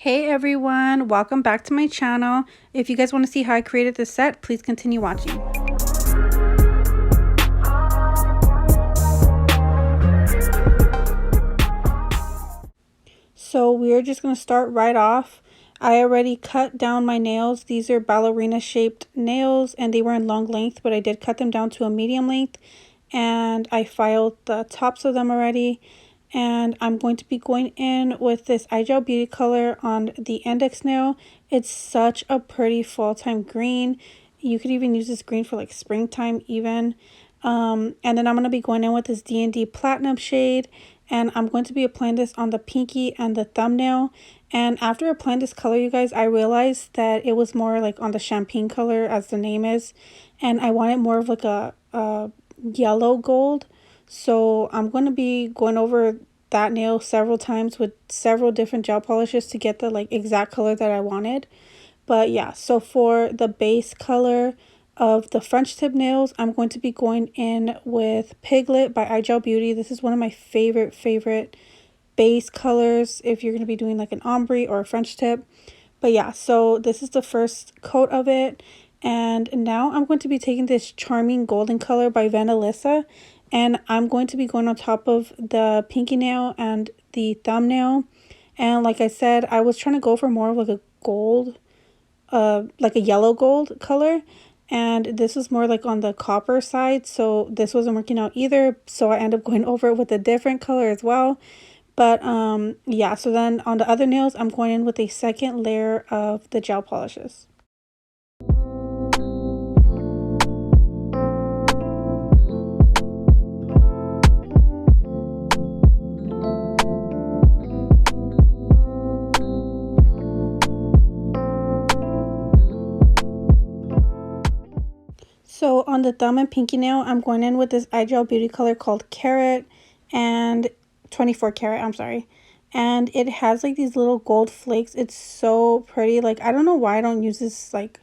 Hey everyone, welcome back to my channel. If you guys want to see how I created this set, please continue watching. So we're just going to start right off. I already cut down my nails. These are ballerina shaped nails and they were in long length, but I did cut them down to a medium length and I filed the tops of them already. And I'm going to be going in with this iGel Beauty color on the index nail. It's such a pretty fall time green. You could even use this green for like springtime even. And then I'm going to be going in with this D&D Platinum shade. And I'm going to be applying this on the pinky and the thumbnail. And after applying this color, you guys, I realized that it was more like on the champagne color as the name is. And I wanted more of like a yellow gold. So I'm going to be going over that nail several times with several different gel polishes to get the like exact color that I wanted. But yeah, so for the base color of the French tip nails, I'm going to be going in with Piglet by iGel Beauty. This is one of my favorite base colors if you're going to be doing like an ombre or a French tip. But yeah, so this is the first coat of it. And now I'm going to be taking this Charming Golden color by Vanillissa. And I'm going to be going on top of the pinky nail and the thumbnail. And like I said, I was trying to go for more of like a gold, like a yellow gold color. And this was more like on the copper side. So this wasn't working out either. So I ended up going over it with a different color as well. But yeah, so then on the other nails, I'm going in with a second layer of the gel polishes. So on the thumb and pinky nail, I'm going in with this iGel Beauty color called Carrot and 24 Karat, I'm sorry. And it has like these little gold flakes. It's so pretty. Like, I don't know why I don't use this like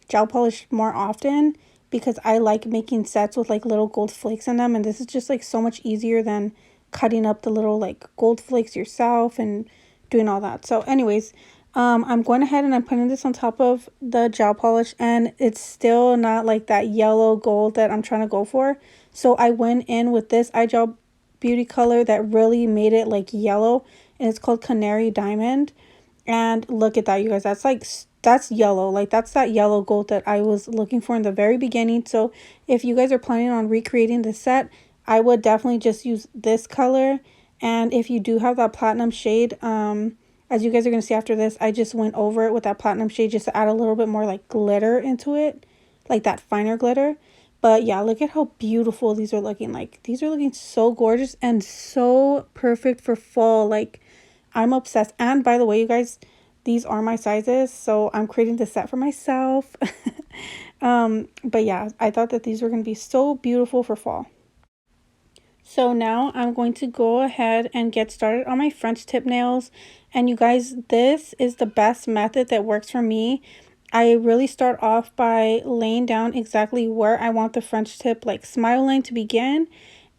gel polish more often because I like making sets with like little gold flakes in them. And this is just like so much easier than cutting up the little like gold flakes yourself and doing all that. So anyways, I'm going ahead and I'm putting this on top of the gel polish and it's still not like that yellow gold that I'm trying to go for. So I went in with this iGel Beauty color that really made it like yellow and it's called Canary Diamond. And look at that, you guys, that's yellow. Like that's that yellow gold that I was looking for in the very beginning. So if you guys are planning on recreating this set, I would definitely just use this color. And if you do have that platinum shade, as you guys are going to see after this, I just went over it with that platinum shade just to add a little bit more like glitter into it, like that finer glitter. But yeah, look at how beautiful these are looking. Like these are looking so gorgeous and so perfect for fall. Like I'm obsessed. And by the way, you guys, these are my sizes, so I'm creating this set for myself. But yeah, I thought that these were going to be so beautiful for fall. So now I'm going to go ahead and get started on my French tip nails. And you guys, this is the best method that works for me. I really start off by laying down exactly where I want the French tip like smile line to begin.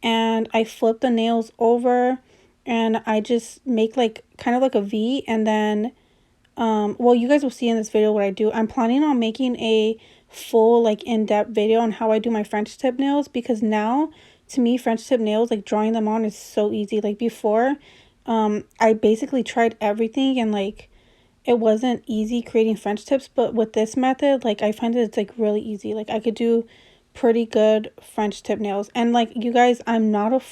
And I flip the nails over and I just make like kind of like a V. And then, well, you guys will see in this video what I do. I'm planning on making a full like in-depth video on how I do my French tip nails because now to me French tip nails, like drawing them on is so easy. Like before, I basically tried everything and like it wasn't easy creating French tips, but with this method, like I find that it's like really easy. Like I could do pretty good French tip nails. And like you guys, I'm not a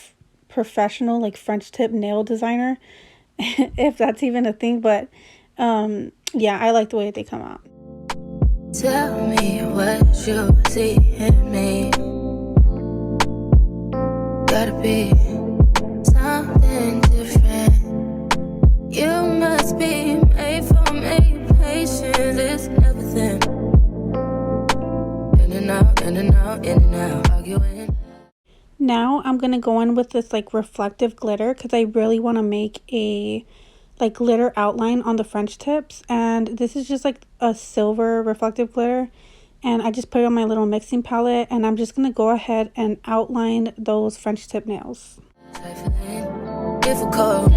professional like French tip nail designer if that's even a thing, but yeah, I like the way they come out. Tell me what you see in me. Gotta be something different. You must be made for me. Patience is never thin. In and out, in and out, in and out, arguing. Now I'm gonna go in with this like reflective glitter because I really want to make a like glitter outline on the French tips, and this is just like a silver reflective glitter. And I just put it on my little mixing palette and I'm just going to go ahead and outline those French tip nails. Difficult,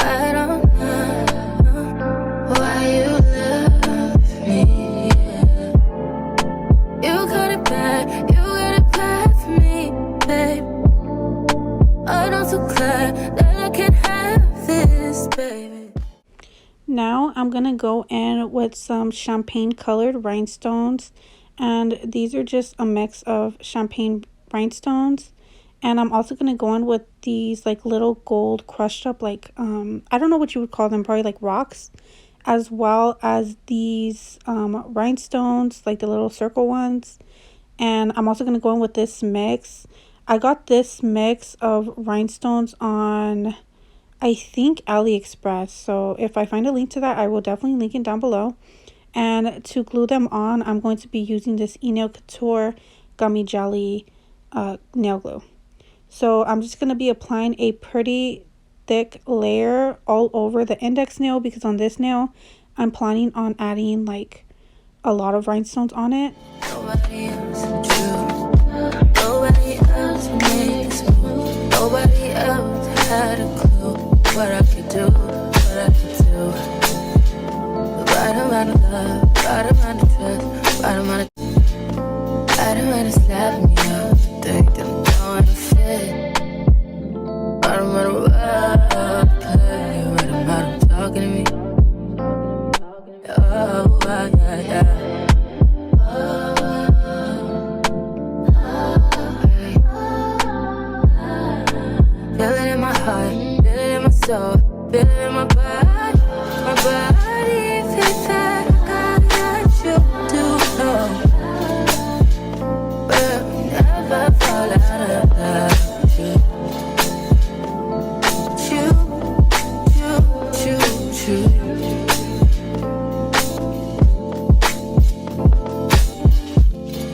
I don't know. Now I'm going to go in with some champagne colored rhinestones, and these are just a mix of champagne rhinestones. And I'm also going to go in with these like little gold crushed up, like I don't know what you would call them, probably like rocks, as well as these rhinestones, like the little circle ones. And I'm also going to go in with this mix. I got this mix of rhinestones on, I think, AliExpress. So if I find a link to that, I will definitely link it down below. And to glue them on, I'm going to be using this Nail Couture Gummy Jelly nail glue. So I'm just going to be applying a pretty thick layer all over the index nail, because on this nail, I'm planning on adding like a lot of rhinestones on it. Nobody else true. Nobody else made this move. Nobody else had a clue what I could do, what I could do. The right amount of love, right amount of trust, right amount of slapping me up. Think that I'm going to fit. Right amount of love, play. Right amount of talking to me. Oh, yeah, yeah. Feel it in my heart, feel it in my soul, feel it in my body, my body feels like I got you to know. But we never fall out of love with you.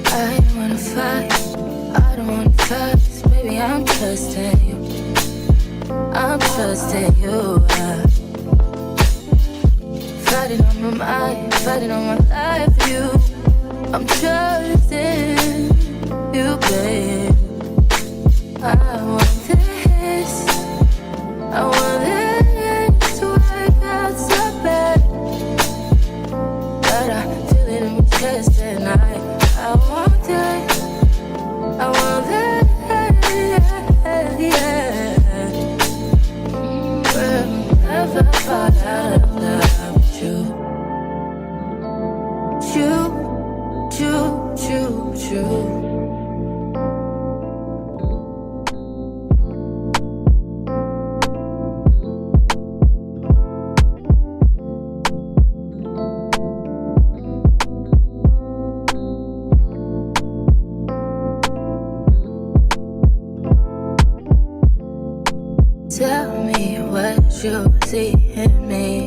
I don't wanna fight, I don't wanna fuss, baby, I'm trusting you. I'm trusting you. Fighting on my mind, fighting on my life for you. I'm trusting you, babe. I want this, I want this to work out so bad. But I feel it in my chest and I want it, I want it, yeah. Never fall out of love with you. You. Tell me what you see in me.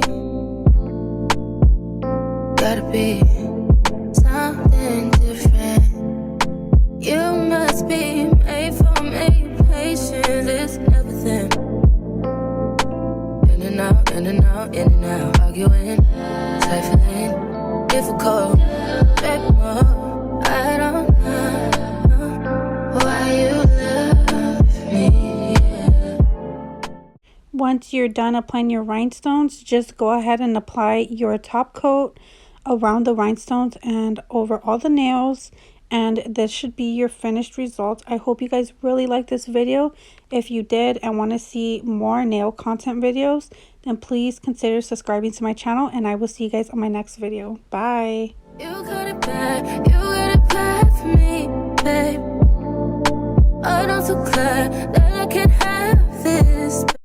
Gotta be something different. You must be made for me. Patience is everything. In and out, in and out, in and out. Arguing, trifling, difficult. Baby, more. I don't know why you love me. Once you're done applying your rhinestones, just go ahead and apply your top coat around the rhinestones and over all the nails, and this should be your finished result. I hope you guys really liked this video. If you did and want to see more nail content videos, then please consider subscribing to my channel, and I will see you guys on my next video. Bye. You got it bad for me, babe. I'm not so glad that I can have this.